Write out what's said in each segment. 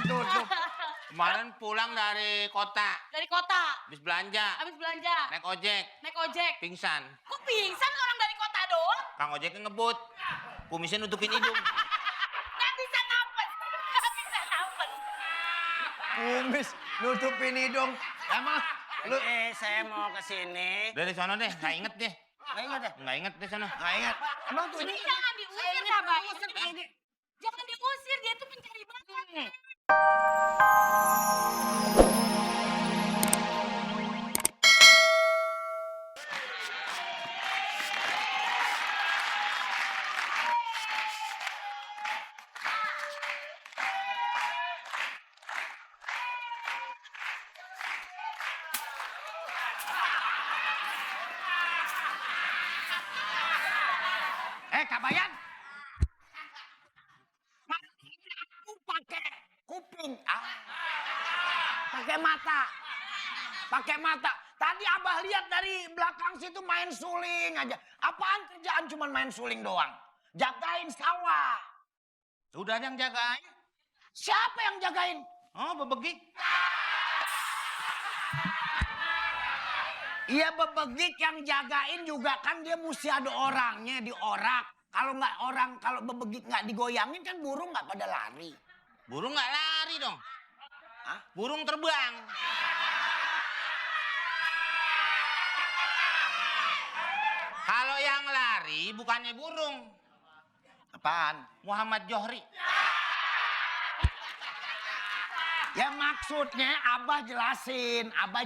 ditutup. Kemarin pulang dari kota. Dari kota. Habis belanja. Habis belanja. Naik ojek. Naik ojek. Pingsan. Kok pingsan orang dari kota doang? Kang ojeknya ngebut. Kumisnya nutupin hidung. Nggak bisa napas. Nggak bisa napas. Kumis nutupin hidung. Emang lu Saya mau ke sini. Dari sana deh, nggak inget deh. Nggak ingat ya? Nggak inget deh sana. nggak ingat. Emang tuh Ini ini jangan diusir, Abah. Jangan diusir, dia tuh pencari bakat. Kabayan. Aku pakai kuping. Pakai mata. Pakai mata. Tadi Abah lihat dari belakang situ main suling aja. Apaan kerjaan cuman main suling doang? Jagain sawah. Sudah ada yang jagain. Siapa yang jagain? Oh, bebegik. Iya bebegik yang jagain juga kan dia mesti ada orangnya diorak. Kalau nggak orang, kalau bebegik nggak digoyangin kan burung nggak pada lari. Burung nggak lari dong. Hah? Burung terbang. Kalau yang lari bukannya burung. Apaan? Muhammad Johri. Ya maksudnya Abah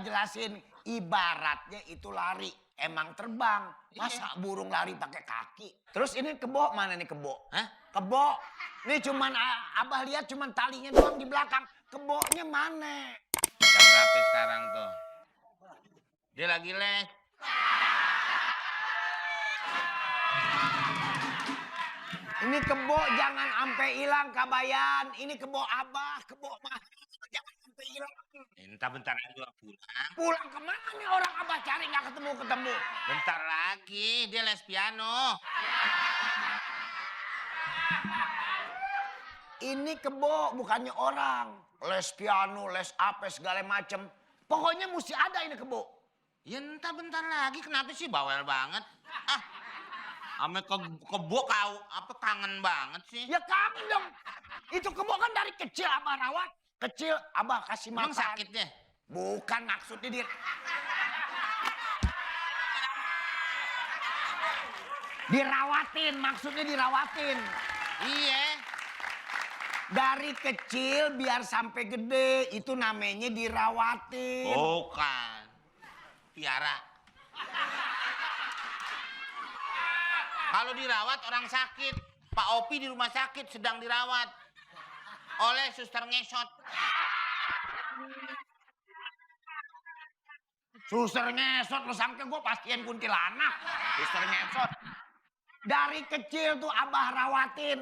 jelasin ibaratnya itu lari, emang terbang. Masa burung lari pakai kaki? Terus ini kebo mana nih kebo? Hah? Kebo. Ini cuman Abah lihat cuman talinya doang di belakang. Kebonya mana? Jam berapa sekarang tuh? Dia lagi les. Ini kebo jangan sampai hilang kabayan. Ini kebo Abah, kebo mah jangan sampai hilang. Bentar lagi gua pulang. Pulang kemana nih orang Abah cari nggak ketemu. Bentar lagi dia les piano. Ini kebo bukannya orang. Les piano, les apa segala macem. Pokoknya mesti ada ini kebo. Ya entah bentar lagi kenapa sih bawel banget? Ame kebo kau apa kangen banget sih? Ya kangen dong. Itu kebo kan dari kecil Abah rawat. Kecil Abah kasih makan. Emang sakitnya? Bukan maksudnya dia. Dirawatin, maksudnya dirawatin. Iya. Dari kecil biar sampai gede itu namanya dirawatin. Bukan. Piara. Kalau dirawat orang sakit. Pak Opi di rumah sakit sedang dirawat oleh suster ngesot. Suster ngesot, lu sangka gue pasien kuntilanak. Suster ngesot. Dari kecil tuh Abah rawatin.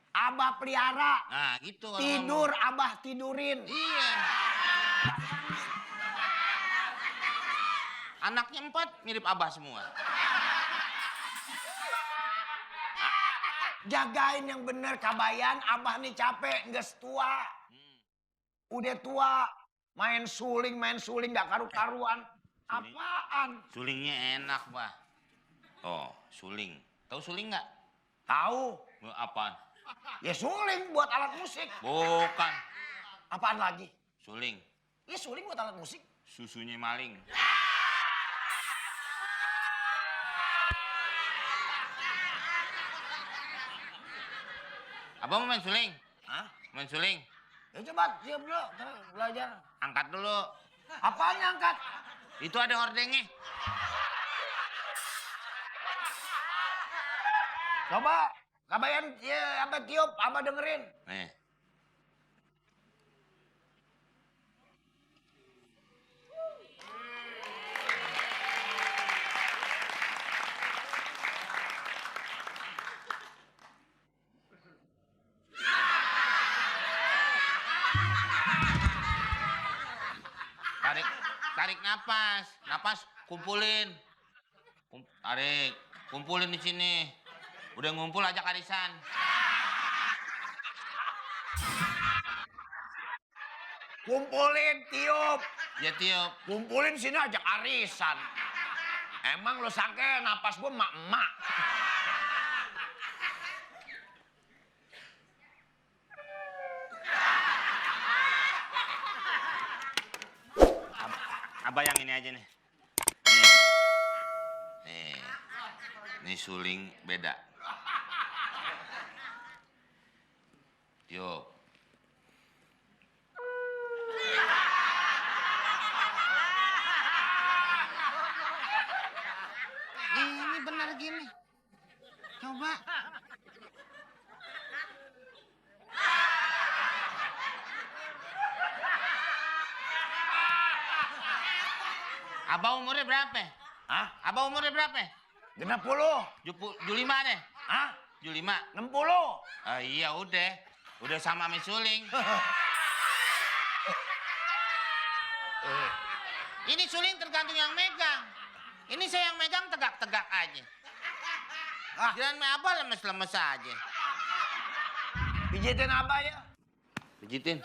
Abah pelihara. Nah gitu. kalau Tidur, ngomong. Abah tidurin. Iya. Anaknya 4 mirip Abah semua. Jagain yang bener kabayan. Abah nih capek, nggak tua. Udah tua. Main suling gak karu-karuan. Apaan? Sulingnya enak, Pak. Oh, suling. Tahu suling nggak? Tahu? Apaan? Ya suling buat alat musik. Bukan. Apaan lagi? Suling. Ya suling buat alat musik. Susunya maling. Abang mau main suling? Hah? Main suling? Ya coba siap dulu, belajar. Angkat dulu. Apaan yang angkat? Itu ada hordengnya. Coba, kabayan ya, Abah tiup, Abah dengerin. Nih. Tarik napas. Napas kumpulin. Tarik. Kumpulin di sini. Udah ngumpul ajak arisan. Kumpulin, tiup. Ya tiup. Kumpulin sini ajak arisan. Emang lo sangka napas gue emak-emak. Abah yang ini aja nih. Nih. Nih suling beda. Tiup. Ini benar gini. Coba. Abah umurnya berapa? Hah? Abah umurnya berapa? 60. Julima deh. Hah? Julima. 60. Ah, iya udah. Udah sama sama suling. Ini suling tergantung yang megang. Ini saya yang megang tegak-tegak aja. Jangan main apa lemes-lemes aja. Pijitin Abah ya. Pijitin.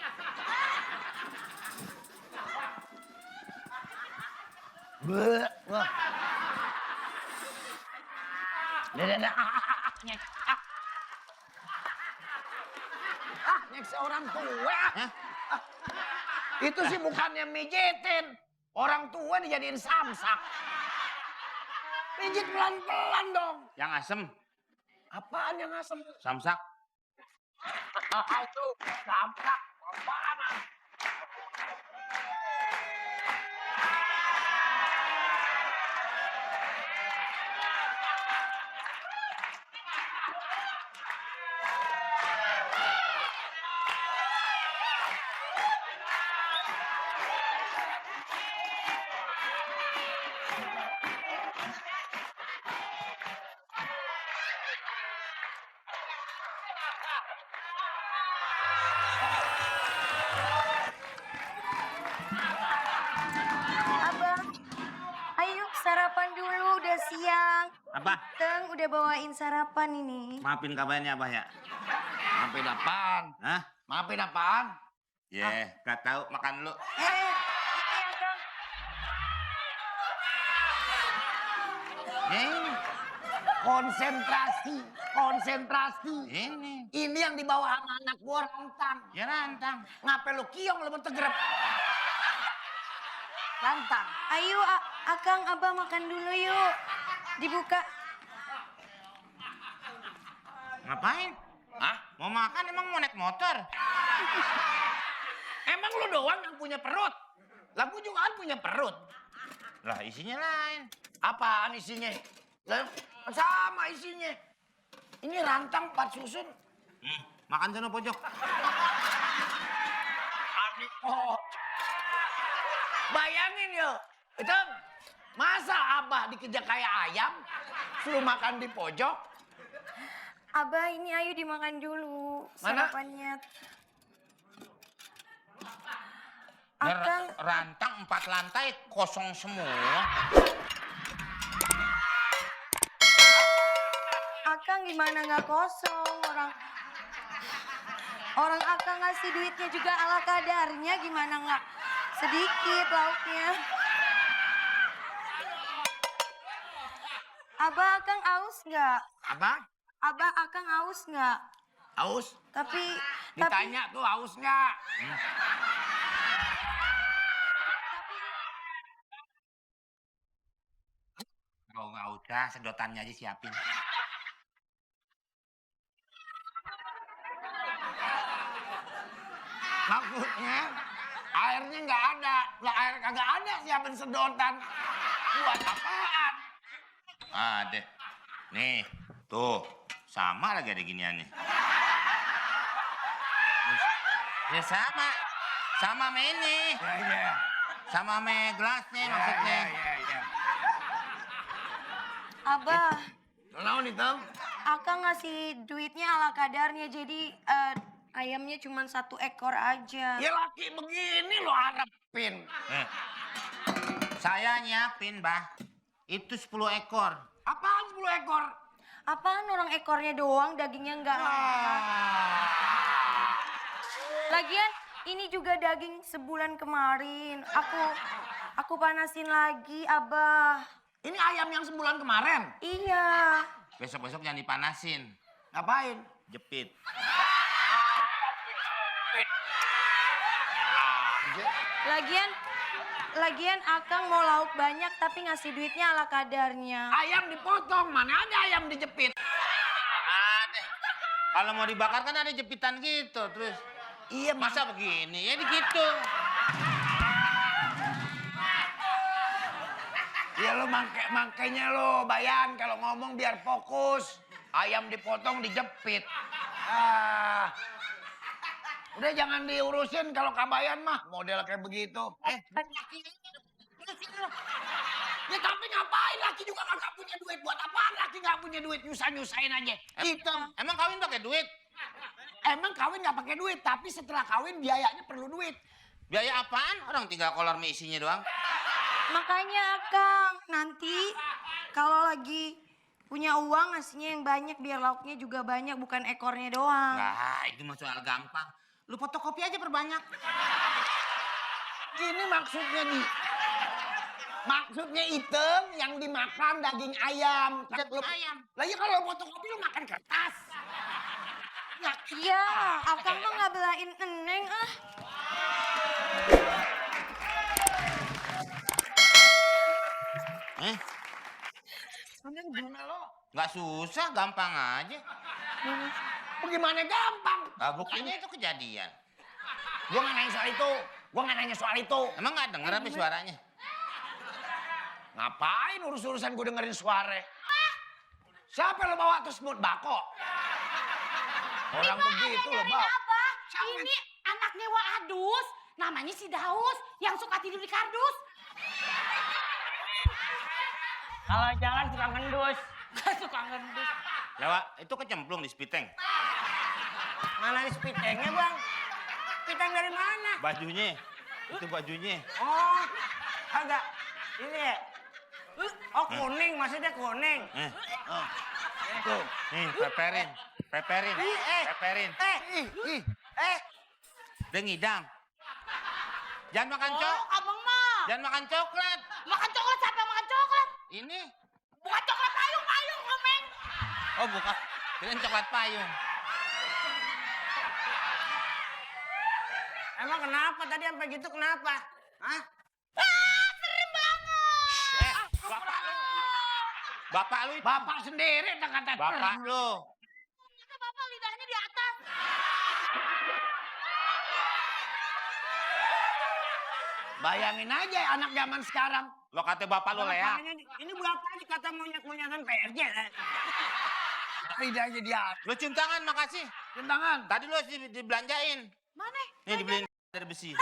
Bleh. Wah. Dah. Nyek. Nyek seorang tua. Hah? Itu sih bukannya mijitin. Orang tua dijadiin samsak. Pijit pelan-pelan dong. Yang asem, Apaan yang asem? samsak. Itu samsak. Apaan? Abang, ayo sarapan dulu, udah siang. Apa? Teng udah bawain sarapan ini. Maafin kabarnya Abah ya. Maafin apaan? Hah? Maafin apaan? Ya, gak tahu makan lu. Ini Akang. Ini. Konsentrasi. Ini. Ini yang dibawa sama anak gua rantang. Ya rantang. Ngapain lu kiong lu tegrep? Rantang. Ayo Akang, Abah makan dulu yuk. Dibuka. Ngapain? Hah? Mau makan emang mau naik motor? Emang lu doang yang punya perut? Lah gua juga kan punya perut. Lah isinya lain. Apaan isinya? Lah, sama isinya. Ini rantang 4 susun. Makan sana pojok. Adik oh. Bayangin yo. Itu masa Abah dikejar kayak ayam? Suruh makan di pojok? Abah ini ayo dimakan dulu Mana? sarapannya. Ya, Akang, rantang 4 lantai kosong semua. Akang gimana nggak kosong orang Akang ngasih duitnya juga ala kadarnya, gimana nggak sedikit lauknya. Abah Akang aus nggak? Apa? Abah Akang aus nggak? Aus? Tapi Ditanya tuh aus nggak? Oh, nggak usah, sedotannya aja siapin. Maksudnya airnya nggak ada. Lah air kagak ada siapin sedotan. Buat apaan? Ada. Nih, tuh. Sama lagi ada giniannya. Ya sama. Sama sama ini. Ya. Sama sama gelasnya maksudnya. Ya. Abah, Kenapa nih, Tom? Akang ngasih duitnya ala kadarnya, jadi ayamnya cuma 1 ekor aja. Ya laki begini lo harapin. Saya nyiapin, Bah. Itu 10 ekor. Apaan 10 ekor? Apaan orang ekornya doang, dagingnya nggak. Ah. Lagian Ini juga daging sebulan kemarin. Aku panasin lagi, Abah. Ini ayam yang sebulan kemarin. Iya. Besok-besok jangan dipanasin. Ngapain? Jepit. Lagian Akang mau lauk banyak tapi ngasih duitnya ala kadarnya. Ayam dipotong, mana ada ayam dijepit. Ada. Kalau mau dibakar kan ada jepitan gitu, terus Iya, masa begini? Ya gitu. Ya lo makanya lo bayan kalau ngomong biar fokus. Ayam dipotong dijepit. Udah jangan diurusin kalau kabayan mah model kayak begitu. Ya tapi ngapain laki juga kagak punya duit, buat apaan laki nggak punya duit, nyusahin aja. Hitam. Emang kawin pakai duit? Emang kawin nggak pakai duit, tapi setelah kawin biayanya perlu duit. Biaya apaan? Orang tinggal kolor mie isinya doang. Makanya Akang, nanti kalau lagi punya uang ngasihnya yang banyak biar lauknya juga banyak, bukan ekornya doang. Nah, itu mah soal gampang. Lu fotokopi aja perbanyak. Ini maksudnya nih. Maksudnya item yang dimakan daging ayam. Ayam. Lah ya kalau fotokopi lu makan kertas. Ya, Akang mah nggak belain Eneng ah. Gimana lo? Nggak susah, gampang aja. Bagaimana gampang? Nah, buktinya itu kejadian. Gua nggak nanya soal itu. Gua nggak nanya soal itu. Emang nggak denger apa suaranya? Ngapain urus-urusan gue dengerin suara? Siapa lo bawa tuh semut bako? Orang begitu lo bawa. Apa? Ini anaknya Wak Adus, namanya si Daus, yang suka tidur di kardus. Kalau jalan suka ngendus. Suka ngendus. Lewat, itu kecemplung di spiteng. Mana spitengnya bang? Spiteng dari mana? Bajunya, itu bajunya. Oh, agak ini ya. Oh kuning, maksudnya kuning. Tuh. Nih, peperin. Peperin. Dia ngidang. Jangan makan Oh, abang mah. Jangan makan coklat. Makan coklat, siapa yang makan coklat? Ini. Bukan coklat payung, ngomeng. Oh, bukan. Kirain coklat payung. Emang kenapa tadi sampai gitu kenapa? Hah? Serem banget. Bapak lu. Bapak lu itu. Bapak sendiri tak kata. Bapak lu. Ternyata bapak lidahnya di atas. Bayangin aja anak zaman sekarang. Lo kata bapak lu leak. Ini berapa dikata monyet-monyetan PRJ? Lidahnya dia. Lo cium tangan, makasih. Cium tangan. Tadi lo dibelanjain. Mana? Nih dibeliin dari besi.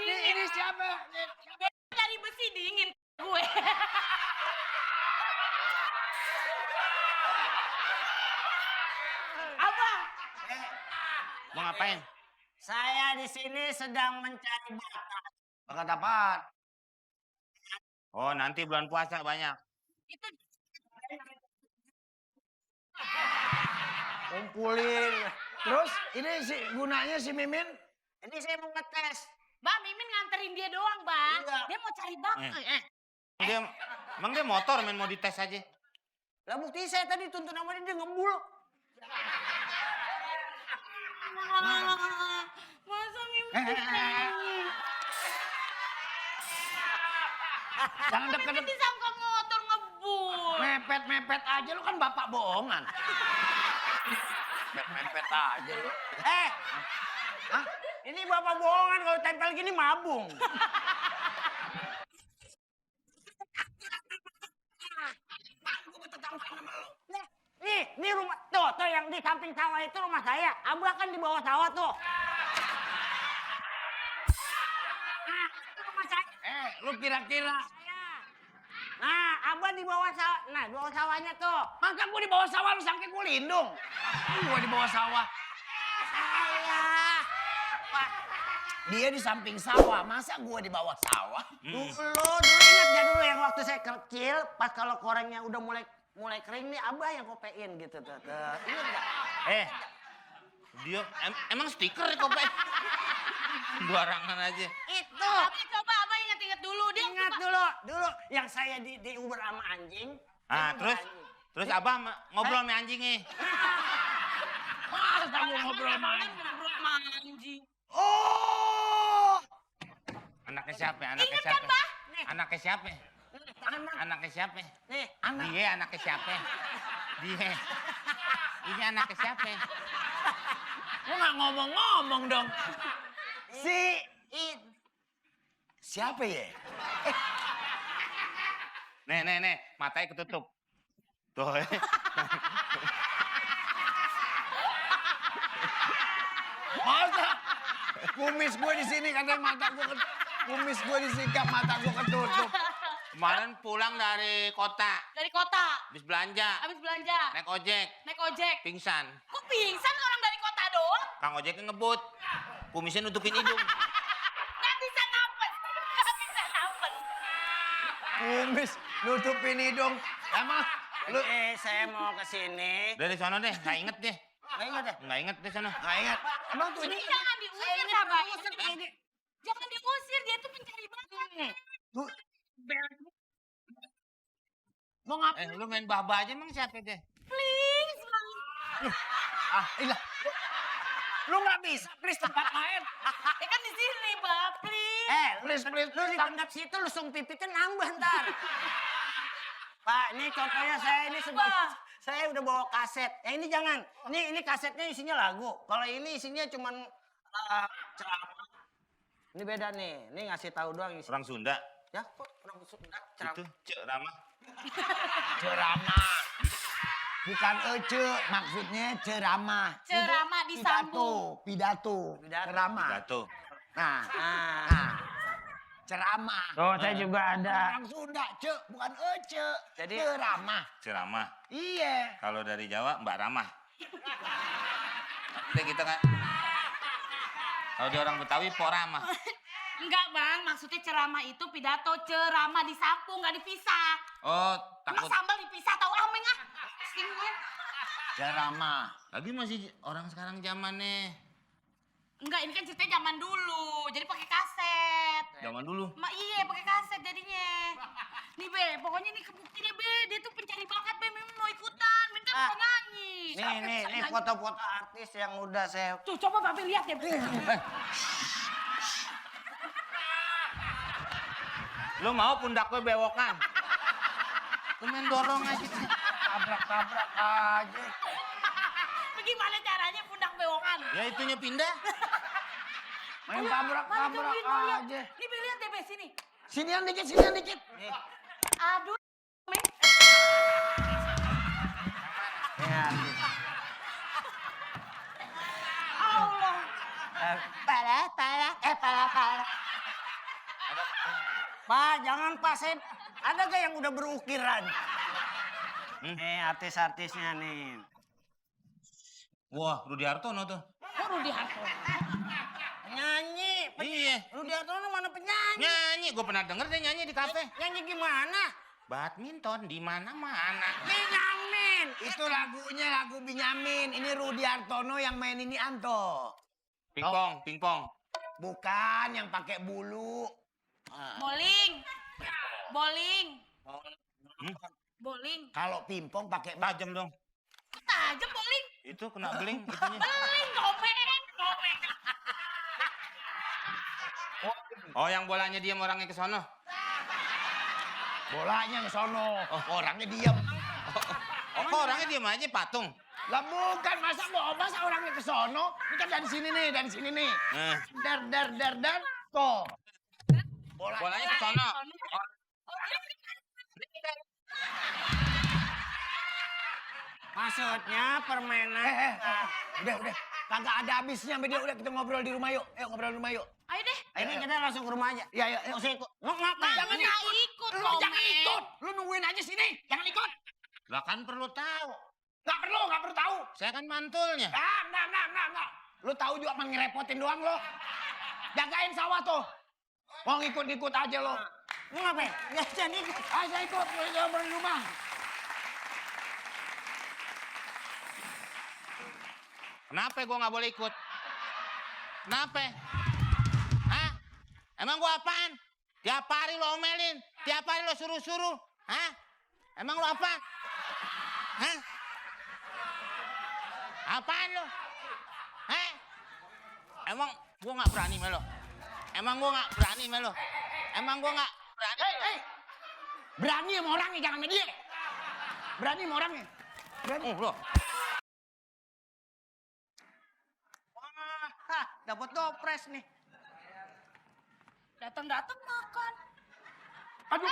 Ini siapa? Dari besi dingin gue. Abang. Mau ngapain? Saya di sini sedang mencari bakat. Bakat apaan? Oh, nanti bulan puasa banyak. Itu Kumpulin. Terus ini gunanya si Mimin? Ini saya mau ngetes. Bang, Mimin nganterin dia doang, Bang. Iya. Dia mau cari bakat. Emang dia motor main mau dites aja. Lah bukti saya tadi tuntun sama dia ngebul. Masa Mimin Jangan deket-deket. disangka motor ngebul. Mepet-mepet aja lu kan bapak bohongan. Mepet-mepet aja lu. Hah? Ini bapak bohongan kalau tempel gini mabung. Nih rumah tuh yang di samping sawah itu rumah saya. Abah kan di bawah sawah tuh. Nah, itu rumah saya. Lu kira-kira. Nah, Abah di bawah sawah. Nah, di bawah sawahnya tuh. Maka gua di bawah sawah lu sangka gua lindung. Gua di bawah sawah. Saya. Pak, Dia di samping sawah, masa gua di bawah sawah? dulu ingat ya dulu yang waktu saya kecil, pas kalau korengnya udah mulai kering nih, Abah yang kopein gitu tuh. Ingat nggak? Dia emang stiker kok, Pak? Barangan aja. Itu. Tapi coba abang inget-inget dulu. Dia Ingat suka- dulu yang saya di Uber sama anjing. Ah, dia Uber terus anjing. terus Abah ngobrol sama anjingnya. Masa kamu ngobrol sama anjing? Ngobrol sama anjing. Oh, Anaknya siapa? Anaknya Ingat siapa? kan, Bah? Anaknya siapa? Anak. Anaknya siapa? Nih, Dia anaknya siapa? Dia. Ini anaknya siapa? lu nggak ngomong-ngomong dong. Si siapa ya? Nih, matanya ketutup. Tuh. Masa kumis gue di sini katanya mata gue kumis gue disikap mata gue ketutup. Kemarin pulang dari kota, Dari kota. habis belanja, Habis belanja. naik ojek, Naik ojek. pingsan. Kok pingsan orang dari kota doang? Kang ojeknya ngebut, kumisnya nutupin hidung. Nggak bisa nafas. Nggak bisa nafas. Kumis nutupin hidung. Emang lu saya mau ke sini. Dari sono deh, nggak inget deh. Nggak ingat ya? Nggak inget deh sono. nggak ingat. Emang tuh Ini ini jangan diusir, Abah. Jangan diusir, dia tuh pencari bakat. tuh mau ngapain? Lu main bah-bah aja emang siapa deh? Please banget. Ah, ilah. Lu nggak bisa, please tempat lain. Ya kan di sini, Bah. Please. Please, please. Lu di tangkap situ, lu sung pipitnya nambah ntar. Pak, ini contohnya saya ini saya udah bawa kaset. Yang ini jangan. Ini kasetnya isinya lagu. Kalau ini isinya cuman ceramah. Ini beda nih. Ini ngasih tahu doang isi. Orang Sunda. Ya, kok orang Sunda ceramah. Itu Cek Rama. Ceramah. Bukan ece, maksudnya ceramah. Ceramah Itu disambung. Pidato. Ceramah. Pidato. Nah, Ah. nah. Ceramah. Oh, saya juga ada. Orang Sunda, cek, bukan ece. Jadi- ceramah. Ceramah. Iya. Kalau dari Jawa Mbak Ramah. Udah kita kan. Kalau di orang Betawi Porama. Enggak, Bang. Maksudnya ceramah itu pidato. Ceramah disambung, nggak dipisah. Oh, Mas takut. sambal dipisah, tahu ameng ah. Singgung. Ceramah. Lagi masih orang sekarang zamannya. Enggak, ini kan ceritanya zaman dulu. Jadi pakai kaset. Zaman dulu. Iya, pakai kaset jadinya. Nih, Be, pokoknya nih kebukti deh, Be. Dia tuh pencari bakat, Be. Memang mau ikutan. Minta mau nyanyi. Nih foto-foto artis yang udah saya. Tuh, coba Babe lihat deh, Be. Lu mau pundak gue bewokan? Lu main dorong aja. Tabrak-tabrak aja. Bagaimana caranya pundak bewokan? Ya itunya pindah. Main Mana tabrak-tabrak cobain mau lihat. aja. Nih, Be, lihat deh, Be, sini. Sinian dikit, sinian dikit. Aduh, Meng. Ya, artis. Allah. Pala. Pak, jangan Pak. Saya ada gak yang udah berukiran? Artis-artisnya nih. Wah, Rudi Hartono tuh. Kok Rudi Hartono? Nyanyi. Iya. Rudi Hartono mana penyanyi? Nyanyi, gue pernah denger dia nyanyi di kafe. Nyanyi gimana? Badminton di mana-mana. Benyamin. Itu lagunya lagu Benyamin. Ini Rudi Hartono yang main ini Anto. Pingpong. Bukan yang pakai bulu. Bowling. Bowling. Kalau pingpong pakai Tajam dong. Kok tajam bowling? Itu kena beling itunya. Beling, ngomeng. Oh, yang bolanya diam orangnya ke sono. bolanya ke sono. Orangnya diam. Oh, kok orangnya diam aja patung. Lah bukan, masa orangnya ke sono? Ini kan dari sini nih. Eh, Der. Tuh. bolanya ke sono. Maksudnya permainan. Udah. Kagak ada habisnya sama dia. Udah kita ngobrol di rumah yuk. Ayo ngobrol di rumah yuk. Ayo deh. Ini kita langsung ke rumah aja. Iya. Nggak usah ikut. Mau ngapain? Jangan ikut, Lu jangan ikut. Lu nungguin aja sini. Jangan ikut. Lah kan perlu tahu. Nggak perlu tahu. Saya kan mantulnya. Enggak. Lu tahu juga emang ngerepotin doang lo. Jagain sawah tuh. Mau ngikut aja lo. Mau ngapain? Ya jadi ikut. Ayo ikut. Lu ngobrol di rumah. Kenapa gue nggak boleh ikut? Kenapa? Hah? Emang gue apaan? Tiap hari lo omelin, tiap hari lo suruh-suruh. Hah? Emang lo apa? Hah? Apaan lo? Hah? Emang gue nggak berani sama lo? Emang gue nggak berani sama lo? Emang gue nggak berani? Hei, berani sama orangnya, jangan sama dia. Berani sama orangnya. Berani. Oh lo. Hah, dapat dopres nih. Datang-datang makan. Aduh,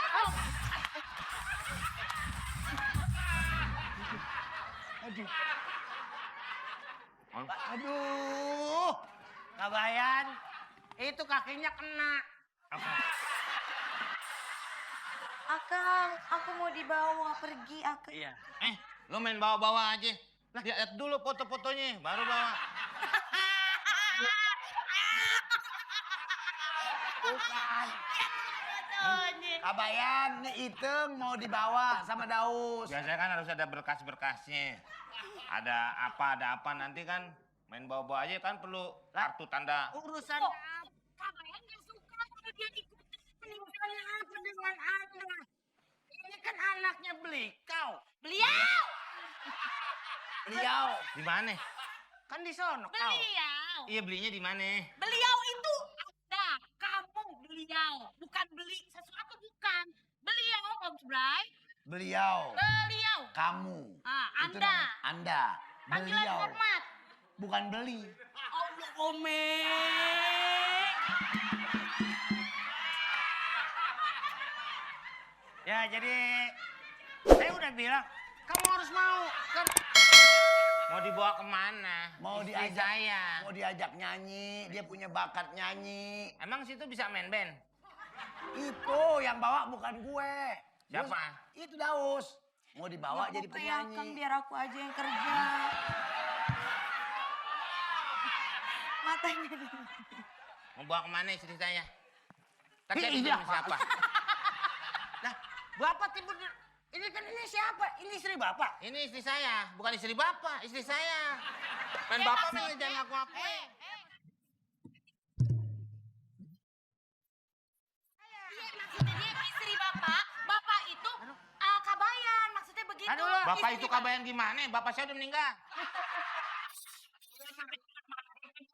aduh, Aduh, Kabayan, itu kakinya kena. Akang, aku mau dibawa pergi, Akang. Iya. Lo main bawa-bawa aja. Lihat dulu foto-fotonya, baru bawa. bukan. Kabayan, nih Iteng mau dibawa sama Daus. Biasanya kan harus ada berkas-berkasnya. Ada apa nanti kan main bawa-bawa aja kan perlu kartu tanda. Urusan Kok Kabayan gak suka kalau dia ikut peninggalan apa dengan Anda? ini kan anaknya Belikau. Beliau! Beliau. Di mana? Kan di sono kau. Beliau! Iya belinya di mana? Beliau itu Anda, kamu beliau. Bukan beli sesuatu, bukan. Beliau, Om Bray. Beliau. Beliau. Kamu. Ah, Itu Anda. namanya Anda. Panggilan Beliau. hormat. Bukan beli. Allah, Ome. Ya jadi saya udah bilang kamu harus mau kan. Mau dibawa kemana? Mau Istri diajak saya. Mau diajak nyanyi, dia punya bakat nyanyi. Emang situ bisa main band? Itu yang bawa bukan gue. Siapa? Terus, itu Daus. Mau dibawa jadi Pokoknya Akang, penyanyi. biar aku aja yang kerja. Matanya di... Mau bawa kemana istri saya? Kan saya Iya. pinjam siapa? Nah, Bapak tiba ini kan ini siapa? Ini istri Bapak. Ini istri saya, bukan istri bapak, istri saya. Main bapak main jangan ngaku-ngaku. Iya, maksudnya dia istri bapak. Bapak itu Kabayan. Maksudnya begitu. Aduh, lo. Bapak Istri itu kabayan gimana? Bapak saya udah meninggal.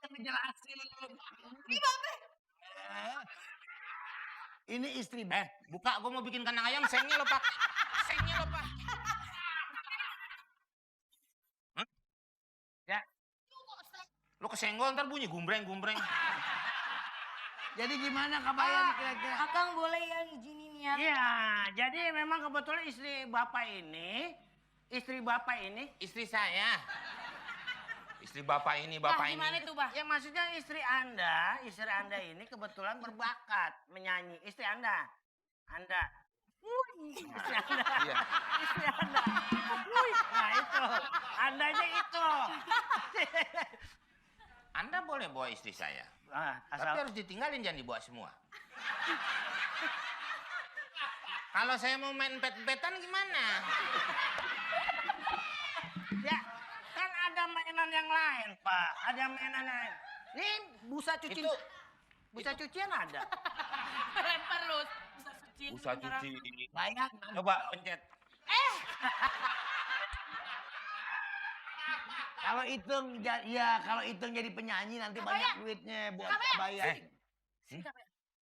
Ngejelasin. Ini istri. Buka, gue mau bikin kandang ayam, sengnya lo pak. Sengnya lo pak. Hah? Ya. Lo kesenggol ntar bunyi gumbreng-gumbreng. Jadi gimana Kabayan kira-kira? Akang boleh ya izinin ya? Iya, jadi memang kebetulan istri Bapak ini Istri saya. Istri bapak ini, bapak Gimana ini. itu, Bah? ya maksudnya istri Anda ini kebetulan berbakat menyanyi. Istri Anda. Istri Anda. Iya. Istri Anda. Nah itu. Andanya itu. Anda boleh bawa istri saya. Ah, Tapi asal harus ditinggalin, jangan dibawa semua. Kalau saya mau main pet-petan gimana? ya kan ada mainan yang lain, Pak. Ada mainan lain. Nih busa cuci. Busa cucian ada. Lempar lu. Bisa cuci. Bayang. Coba pencet. Kalau kalau Iteng jadi penyanyi nanti banyak duitnya buat Kabayan.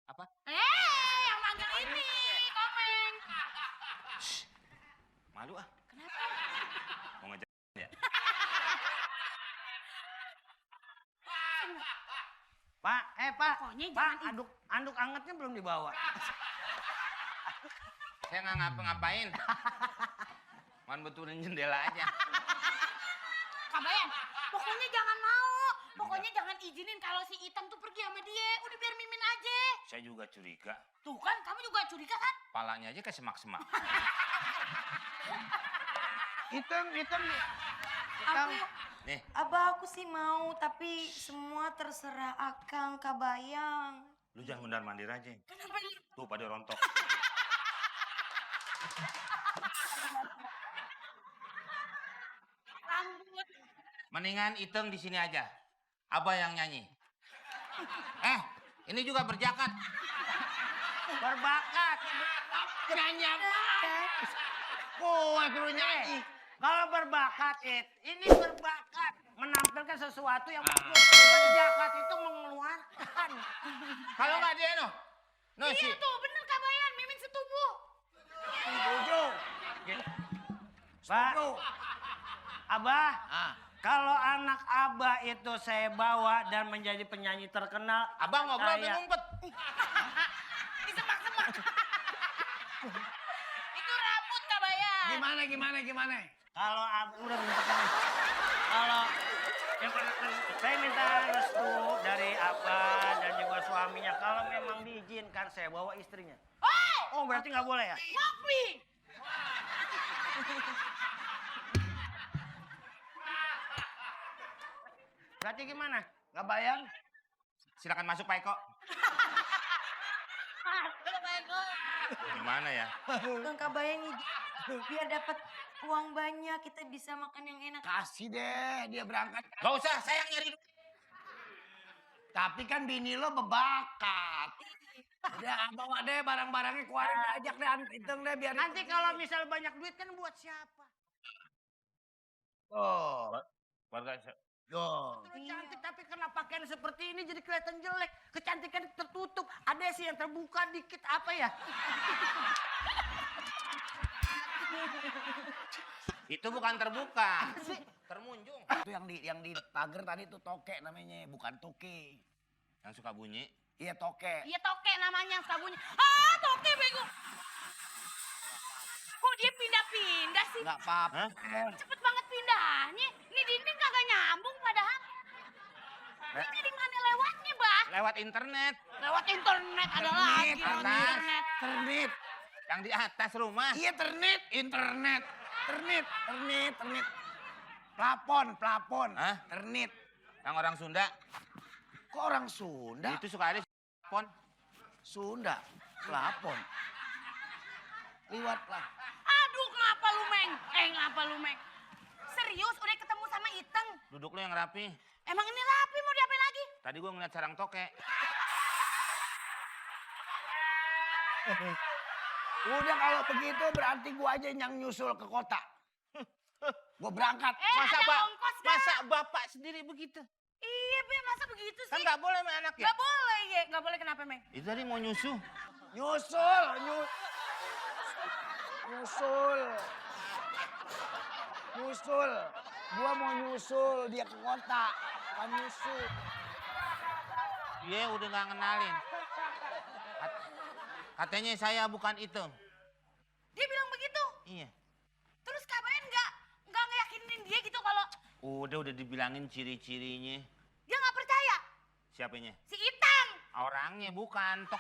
Apa? Yang manggil ini. Komeng. Malu ah. Kenapa? Mau ngejek ya? Pak, Pak. Pokoknya Pak, jangan anduk angetnya belum dibawa. Saya nggak ngapa-ngapain. Cuman betulin jendela aja. Kabayan, pokoknya jangan mau. Pokoknya jangan izinin kalau si Itam tuh pergi sama dia. Udah biar Mimin aja. Saya juga curiga. Tuh kan, kamu juga curiga kan? Palanya aja kayak semak-semak. Iteng. Aku, Nih, Abah aku sih mau, tapi semua terserah Akang Kabayang. lu jangan mundar-mandir aja. Kenapa ini? Tuh pada rontok. Rambut. Mendingan Iteng di sini aja. Abah yang nyanyi. Ini juga berjakat. Berbakat. Nyanyi apa? Kue kudu nyanyi. Kalau berbakat, ini berbakat. Menampilkan sesuatu yang bagus. Berjakat itu mengeluarkan. Kalau nggak dia no. No Iya sih. tuh, bener Kabayan, Mimin setuju. Setuju. Pak, Abah, Ah. kalau anak Abah itu saya bawa dan menjadi penyanyi terkenal. Abang ngobrol saya- ngumpet. Disemak-semak. Itu rambut Kabayan. Gimana? Kalau udah bentar. Kalau yang saya minta restu dari Abah dan juga suaminya. Kalau memang diizinkan saya bawa istrinya. Oh, Oh berarti nggak boleh ya? Ngopi. Berarti gimana? Nggak bayang? Silakan masuk Pak Eko. Gimana ya? Kang Kabayan nih, biar dapat uang banyak kita bisa makan yang enak. Kasih deh, dia berangkat. Gak usah, saya yang nyari. Tapi kan bini lo bebakat. Udah bawa deh barang-barangnya keluarin ajak deh Iteng deh biar. Nanti kalau misal banyak duit kan buat siapa? Oh, Warga oh. Terus cantik tapi karena pakaian seperti ini jadi kelihatan jelek. Kecantikan tertutup. Ada sih yang terbuka dikit apa ya? itu bukan terbuka, termunjung. Itu yang di pagar tadi itu toke namanya, bukan toke. Yang suka bunyi. Iya toke. Iya toke namanya sabunnya. Toke bego. Kok dia pindah-pindah sih? Nggak apa-apa. Cepet banget pindahnya. Ini dinding kagak nyambung padahal. Ini dari mana lewatnya, Bah? Lewat internet. Lewat internet ada lagi. Lewat atas. internet. Ternet. Yang di atas rumah. Iya ternet, internet. Ternet. Plafon. Hah? Ternet. Yang orang Sunda. Kok orang Sunda? Itu suka ada pon. Sunda. Plafon. Liwat lah. Aduh, ngapa lu, Meng? Serius udah ketemu sama Iteng? Duduk lu yang rapi. Emang ini rapi mau diapain lagi? Tadi gua ngeliat sarang toke. Udah kalau begitu berarti gua aja yang nyusul ke kota. Gua berangkat. Ada ongkos gak? Masa bapak sendiri begitu? Iya, Be, masa begitu Kan sih? nggak boleh sama anak ya? Gak boleh, ya. Gak boleh kenapa, Meng? Itu tadi mau nyusuh. Nyusul. Gua mau nyusul dia ke kota. Bukan nyusul. Dia udah nggak kenalin. Katanya saya bukan itu. Dia bilang begitu. Iya. Terus Kabayan nggak ngeyakinin dia gitu kalau Udah dibilangin ciri-cirinya. dia nggak percaya. Siapanya? Si Itang. Orangnya bukan. Toh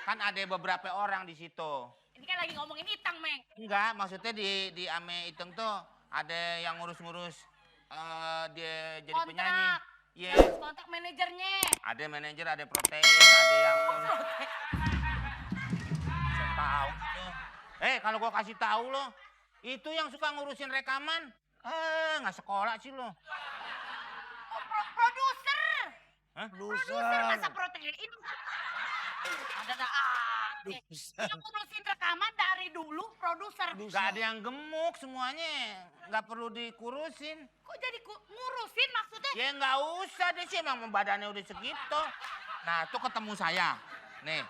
kan ada beberapa orang di situ. Ini kan lagi ngomongin Itang, Meng. Enggak, maksudnya di Ame Iteng tuh ada yang ngurus-ngurus dia jadi Kontrak. penyanyi. Iya. Terus kontak manajernya. Ada manajer, ada protein, ada yang Saya tahu tuh. Kalau gua kasih tahu lo, itu yang suka ngurusin rekaman. Nggak sekolah sih lo. Produser. Hah? Produser masa protein. Ada yang ngurusin rekaman dari dulu produser. Nggak ada yang gemuk semuanya. Nggak perlu dikurusin. Kok jadi ngurusin maksudnya? Ya nggak usah deh sih, emang badannya udah segitu. Nah, tuh ketemu saya. Nih,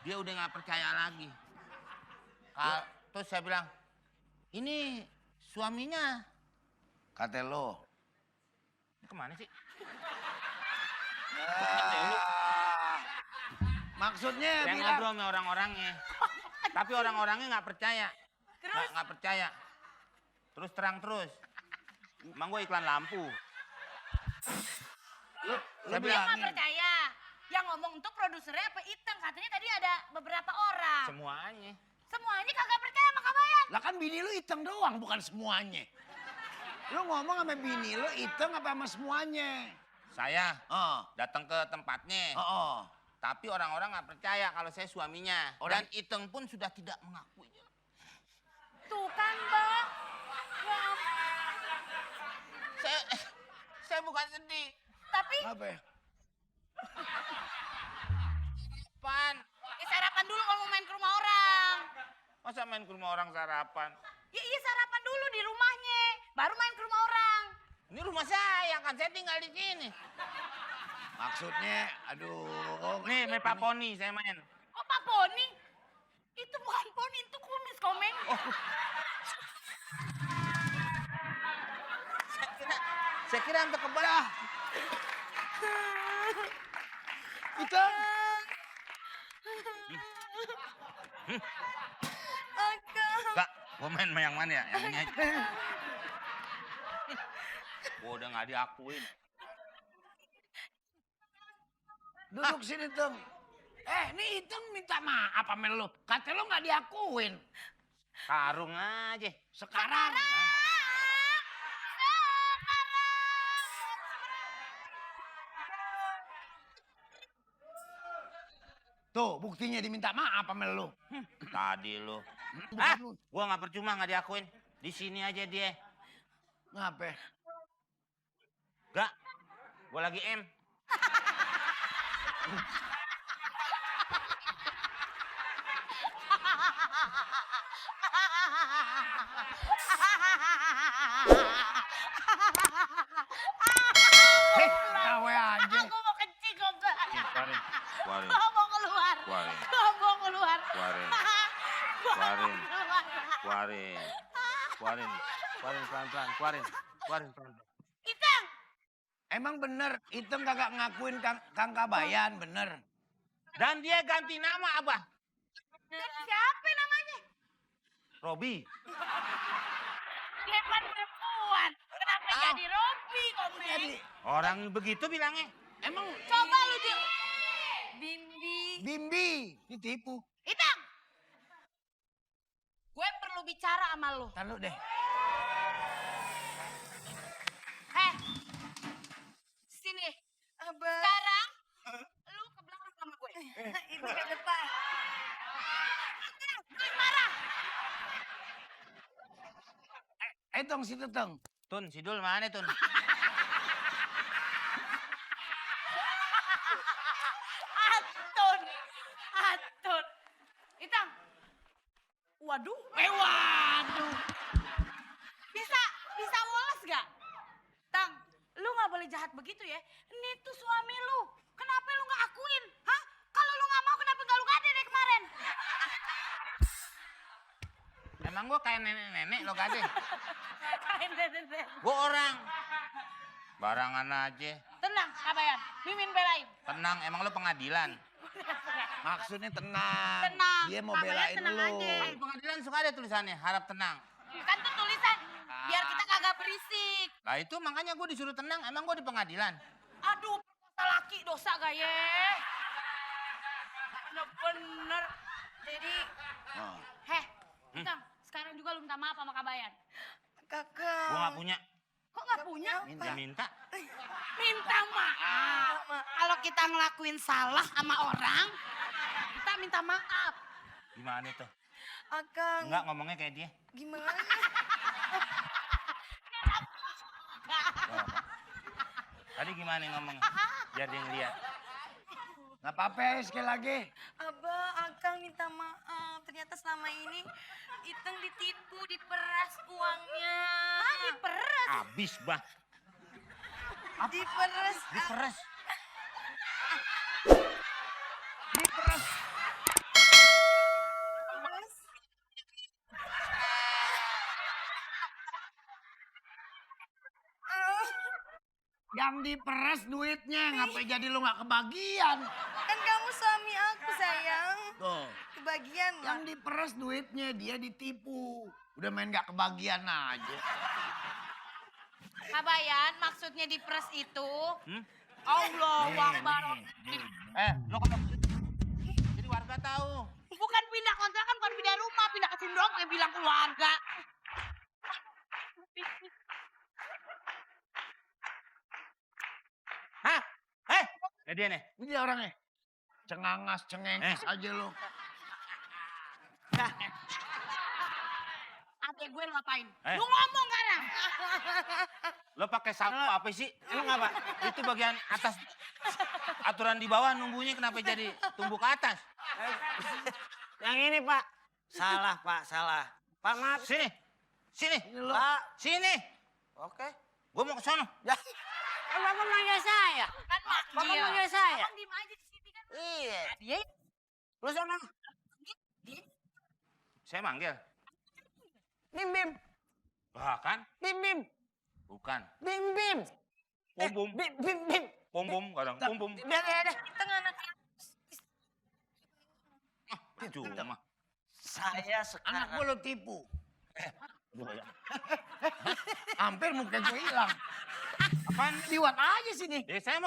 dia udah nggak percaya lagi. Terus saya bilang, ini suaminya. Kata lo. Ini kemana sih? Maksudnya Saya bilang. ngobrol sama orang-orangnya. Tapi orang-orangnya nggak percaya. Nggak percaya. Terus terang terus. Emang gue iklan lampu. Saya Dia bilang, nggak percaya. Yang ngomong untuk produsernya apa Itang? Katanya tadi ada beberapa orang. semuanya. Semuanya kagak percaya sama Kabayan. Lah kan bini lu Iteng doang, bukan semuanya. Lu ngomong sama bini lu Iteng apa sama semuanya? Saya Oh, datang ke tempatnya. oh. Tapi orang-orang nggak percaya kalau saya suaminya. Orang- Dan Iteng pun sudah tidak mengakuinya. Tuh kan, Mbak. Ya ampun. bukan sedih. Tapi Apa ya? Pan, sarapan dulu kalau mau main ke rumah orang. masa main ke rumah orang sarapan? Ya iya sarapan dulu di rumahnya, baru main ke rumah orang. Ini rumah saya kan, saya tinggal di sini. Maksudnya, aduh. Nih, main Pak Poni saya main. Kok Pak Poni? Itu bukan poni, itu kumis komen. Saya kira untuk kebelah. Kita. Akang. Kak, gua main yang mana ya? Yang ini aja. Gua udah nggak diakuin. Duduk sini, Tung. Nih Itung minta maaf sama lu. Kata lu nggak diakuin. Karung aja. Sekarang. Tuh, buktinya diminta maaf sama lu. Tadi lu. Bukan Hah? lu. Gua nggak percuma nggak diakuin. Di sini aja dia. Ngapa? Gak. Gua lagi M. Tawe aja. Aku mau kencing kok. Keluarin. Keluarin. Gua mau keluar. Keluarin. Gua mau keluar. Keluarin. Gua mau Keluarin. keluar. Keluarin. Keluarin. Keluarin pelan-pelan. Keluarin. Keluarin pelan-pelan. Itang. Emang bener, Itung kagak ngakuin Kang Kabayan, bener. Dan dia ganti nama, Abah. Siapa namanya? Robi. Dia kan perempuan. Kenapa jadi Robi komen? Jadi, Orang begitu bilangnya. emang Coba lu Bimbi. Bimbi ditipu. Itang. Gue perlu bicara sama lu. Tahu deh. Sini. Abah. Sekarang lu ke belakang sama gue. Ini ke depan. Gue marah. Tong situ, Tong. Tun, Sidul mana Tun? Atun. Atun. Itang. Waduh. Waduh. Bisa woles gak? Tang, lu gak boleh jahat begitu ya. Ini tuh suami lu. Kenapa lu gak akuin? Hah? Kalau lu gak mau kenapa gak lu gade dari kemarin? Emang gua kayak nenek-nenek lo gade. Kain nenek. Gua orang. Barangan aja. Tenang, Kabayan. Mimin belain. Tenang, emang lo pengadilan. Maksudnya tenang. Tenang. Dia mau Kabayan belain tenang lu. aja. Di pengadilan suka ada tulisannya, harap tenang. Kan tuh tulisan. Biar kita kagak berisik. Nah itu makanya gua disuruh tenang, emang gua di pengadilan. Aduh, perkosa laki dosa gak ya? Bener-bener. Jadi, Oh. Tang, sekarang juga lu minta maaf sama Kabayan. Kakak. Gua nggak punya. Kok gak punya? Ya minta. Minta maaf. Kalau kita ngelakuin salah sama orang, kita minta maaf. Gimana tuh? Akang. Enggak ngomongnya kayak dia. Gimana? Oh. Tadi gimana ngomongnya? Biar dia ngeliat. Nggak apa-apa, sekali lagi. Abah, Akang minta maaf. Ternyata selama ini Iteng ditipu, diperas uangnya. Diperes. Abis bah. Diperas. Diperes. Diperas. Mas. Yang diperas duitnya, ngapain jadi lu nggak kebagian? Kan kamu suami aku, sayang. Tuh, Kebagian lah. yang diperas duitnya, dia ditipu. Udah main nggak kebagian aja. Kabayan, maksudnya diperes itu. Hmm? Allah Akbar. Lo kalau jadi warga tahu. Bukan pindah kontrakan, bukan pindah rumah, pindah ke sini doang yang bilang keluarga. Hah? Ya dia nih. Ini dia orangnya. Cengangas, cengenges aja lu. Adek gue lu ngapain? Eh. Lu ngomong sekarang. Lo pakai sapu apa sih? Emang apa? Itu bagian atas. Aturan di bawah nunggunya kenapa jadi tumbuh ke atas? Yang ini Pak. Salah Pak, salah. Pak maaf. Sini. Sini. Pak. Sini. Oke. Gue mau ke sono. Ya. Kan Bapak manggil saya. Kan Bapak manggil. manggil saya. Abang diem aja di sini kan. Iya. Dia Lu sana. Saya manggil. Bim bim. Bahkan Bim bim. bukan. Bim bim. Bum bum. Bim bim bim. Bum bum kadang. Bum bum. Biar ya. tengah anak Itu mah. Saya Anak sekarang. gue lo tipu. Hampir muka gue hilang. Apaan? Liwat aja sini. Saya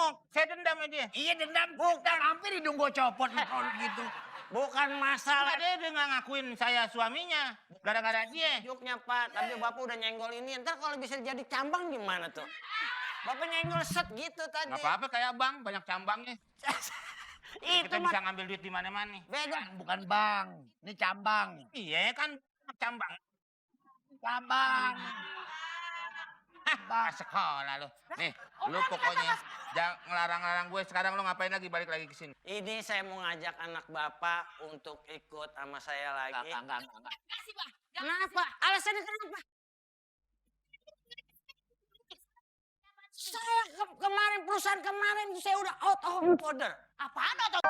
dendam sama dia. Iya dendam. Bukan hampir hidung gue copot kalau gitu. Bukan masalah Dia nggak ngakuin saya suaminya. Gara-gara dia. joknya Pak, tapi Bapak udah nyenggol ini. Ntar kalau bisa jadi cambang gimana tuh? Bapak nyenggol set gitu tadi. Nggak apa-apa kayak abang, banyak cambangnya. Itu Kita mah bisa ngambil duit di mana-mana. beda. Bukan bang. Ini cambang. Iya kan cambang. Cambang. Bah, sekolah lu. Nih, lu pokoknya jangan ngelarang-larang gue. Sekarang lu ngapain lagi balik lagi ke sini? Ini saya mau ngajak anak Bapak untuk ikut sama saya lagi. Enggak. kasih bang. Kenapa? Alasannya kenapa? Saya kemarin perusahaan kemarin saya udah out of order. Apaan atau?